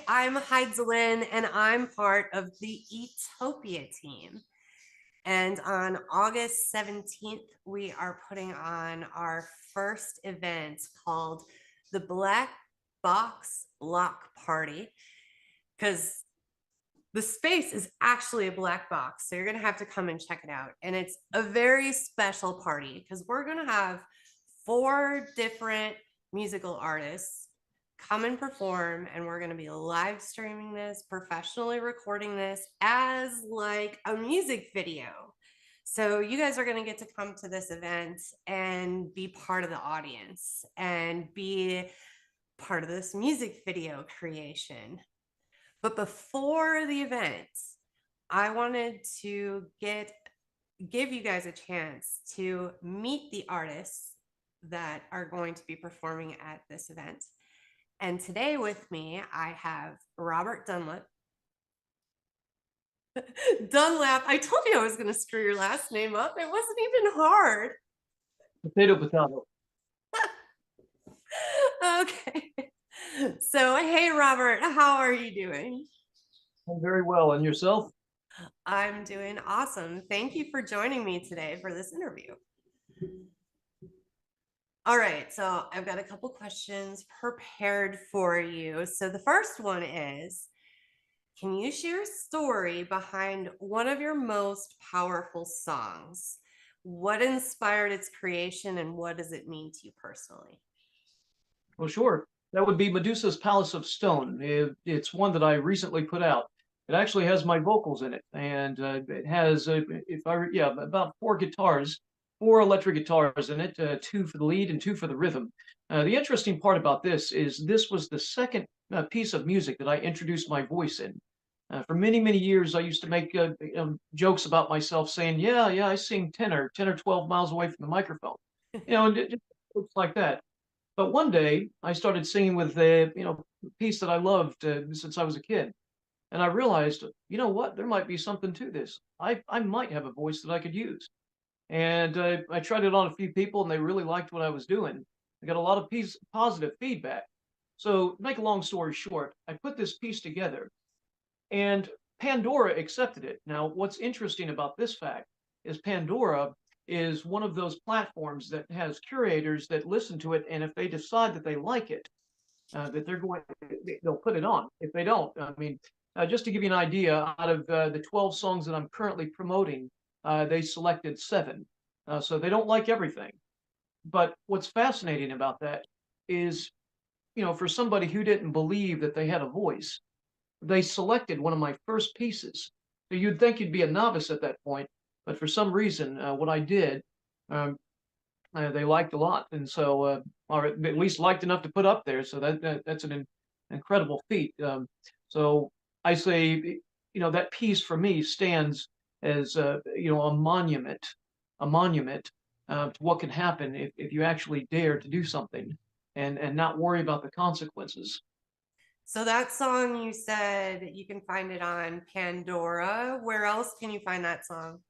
I'm Heidelin, and I'm part of the ETOPIA team. And on August 17th, we are putting on our first event called the Black Box Block Party, because the space is actually a black box. So you're going to have to come and check it out. And it's a very special party because we're going to have 4 different musical artists come and perform, and we're going to be live streaming this, professionally recording this as like a music video. So you guys are going to get to come to this event and be part of the audience and be part of this music video creation. But before the event, I wanted to give you guys a chance to meet the artists that are going to be performing at this event. And today with me, I have Robert Dunlap. Dunlap, I told you I was going to screw your last name up. It wasn't even hard. Potato, potato. Okay. So, hey, Robert, how are you doing? I'm very well. And yourself? I'm doing awesome. Thank you for joining me today for this interview. All right, so I've got a couple questions prepared for you. So the first one is, can you share a story behind one of your most powerful songs? What inspired its creation and what does it mean to you personally? Well, sure. That would be Medusa's Palace of Stone. It's one that I recently put out. It actually has my vocals in it, and it has, about 4 guitars, 4 electric guitars in it, 2 for the lead and 2 for the rhythm. The interesting part about this is this was the second piece of music that I introduced my voice in. For many, many years, I used to make jokes about myself saying, yeah, I sing tenor, 10 or 12 miles away from the microphone. And it just looks like that. But one day I started singing with a piece that I loved since I was a kid, and I realized, you know what, there might be something to this. I might have a voice that I could use, and I tried it on a few people, and they really liked what I was doing. I got a lot of positive feedback. So, to make a long story short, I put this piece together, and Pandora accepted it. Now, what's interesting about this fact is Pandora is one of those platforms that has curators that listen to it, and if they decide that they like it, that they'll put it on. If they don't, I mean, just to give you an idea, out of the 12 songs that I'm currently promoting, they selected 7. So they don't like everything. But what's fascinating about that is, for somebody who didn't believe that they had a voice, they selected one of my first pieces. So you'd think you'd be a novice at that point, but for some reason, what I did, um, they liked a lot, and so, or at least liked enough to put up there. So that's an incredible feat. So I say, that piece for me stands as a monument to what can happen if you actually dare to do something and not worry about the consequences. So that song, you said you can find it on Pandora. Where else can you find that song?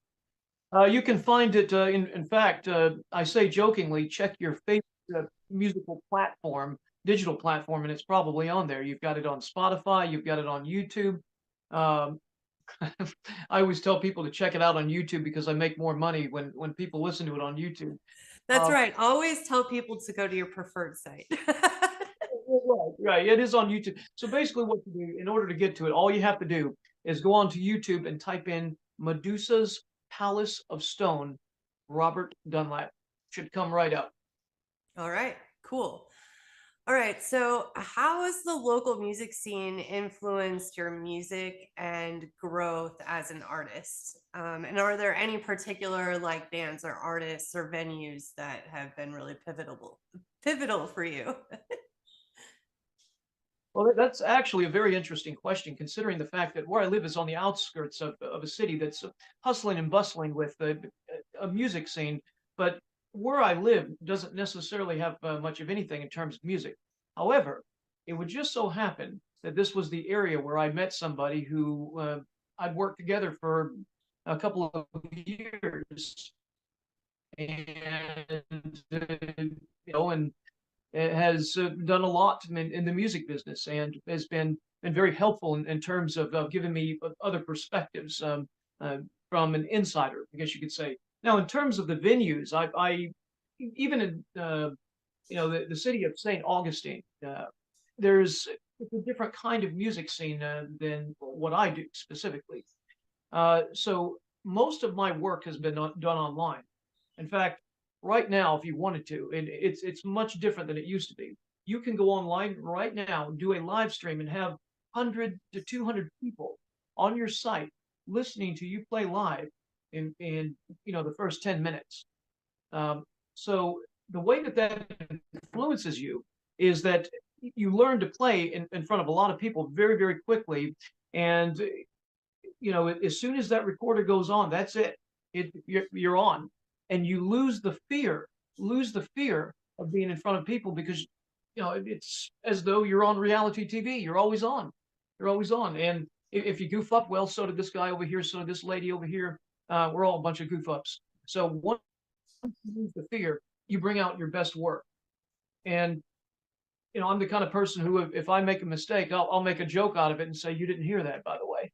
You can find it, in fact, I say jokingly, check your favorite musical platform, digital platform, and it's probably on there. You've got it on Spotify, you've got it on YouTube. Um, I always tell people to check it out on YouTube because I make more money when people listen to it on YouTube. That's Um, right. Always tell people to go to your preferred site. right, it is on YouTube. So basically, what you do in order to get to it, all you have to do is go onto YouTube and type in Medusa's Palace of Stone, Robert Dunlap. Should come right up. All right, cool. All right, so how has the local music scene influenced your music and growth as an artist? And are there any particular like bands or artists or venues that have been really pivotal for you? Well, that's actually a very interesting question, considering the fact that where I live is on the outskirts of a city that's hustling and bustling with a music scene. But where I live doesn't necessarily have much of anything in terms of music. However, it would just so happen that this was the area where I met somebody who I'd worked together for a couple of years, and and has done a lot in the music business and has been been very helpful in terms of giving me other perspectives from an insider, I guess you could say. Now, in terms of the venues, I even in the city of St. Augustine, there's it's a different kind of music scene than what I do specifically. So most of my work has been done online. In fact, right now, if you wanted to, it's much different than it used to be. You can go online right now, do a live stream, and have 100 to 200 people on your site listening to you play live in the first 10 minutes. So the way that influences you is that you learn to play in front of a lot of people very, very quickly. And as soon as that recorder goes on, that's it. You're on, and you lose the fear of being in front of people, because it's as though you're on reality TV. You're always on. You're always on. And if you goof up, well, so did this guy over here, so did this lady over here. We're all a bunch of goof ups. So once you lose the fear, you bring out your best work. And I'm the kind of person who, if I make a mistake, I'll make a joke out of it and say, "You didn't hear that, by the way."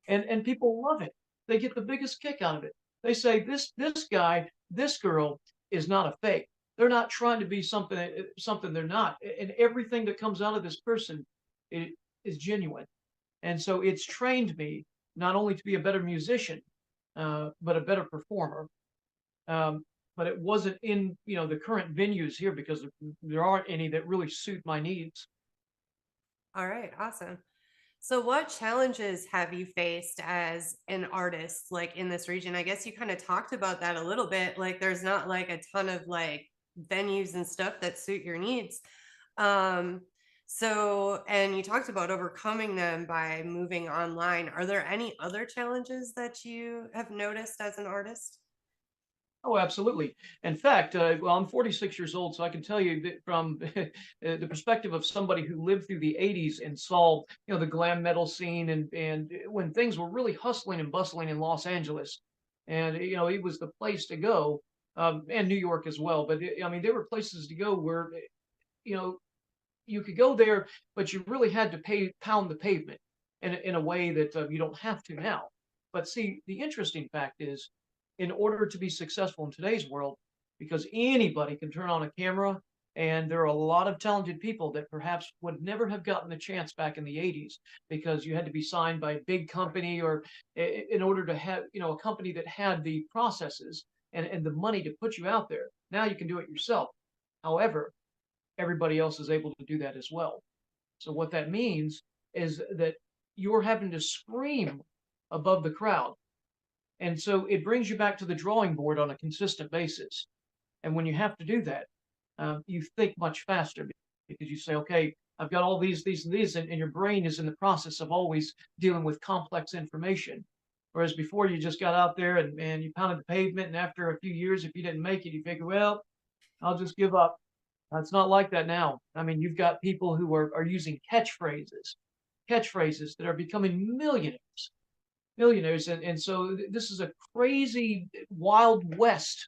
And people love it. They get the biggest kick out of it. They say, this guy, this girl is not a fake. They're not trying to be something they're not. And everything that comes out of this person is genuine. And so it's trained me not only to be a better musician, but a better performer. But it wasn't in the current venues here, because there aren't any that really suit my needs. All right, awesome. So what challenges have you faced as an artist like in this region? I guess you kind of talked about that a little bit. Like there's not like a ton of like venues and stuff that suit your needs. Um and you talked about overcoming them by moving online. Are there any other challenges that you have noticed as an artist? Oh, absolutely. In fact, well, I'm 46 years old, so I can tell you that from the perspective of somebody who lived through the 80s and saw, the glam metal scene, and when things were really hustling and bustling in Los Angeles, and it was the place to go, and New York as well. But I mean, there were places to go where, you know, you could go there, but you really had to pound the pavement in a way that you don't have to now. But see, the interesting fact is, in order to be successful in today's world, because anybody can turn on a camera, and there are a lot of talented people that perhaps would never have gotten the chance back in the 80s, because you had to be signed by a big company, or in order to have, a company that had the processes and the money to put you out there. Now you can do it yourself. However, everybody else is able to do that as well. So what that means is that you're having to scream above the crowd. And so it brings you back to the drawing board on a consistent basis. And when you have to do that, you think much faster, because you say, okay, I've got all these, and your brain is in the process of always dealing with complex information. Whereas before, you just got out there and you pounded the pavement, and after a few years, if you didn't make it, you figure, well, I'll just give up. It's not like that now. I mean, you've got people who are using catchphrases that are becoming millionaires. And so this is a crazy wild west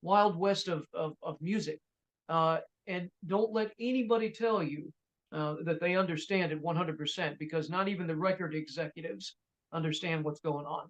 of music. And don't let anybody tell you that they understand it 100%, because not even the record executives understand what's going on.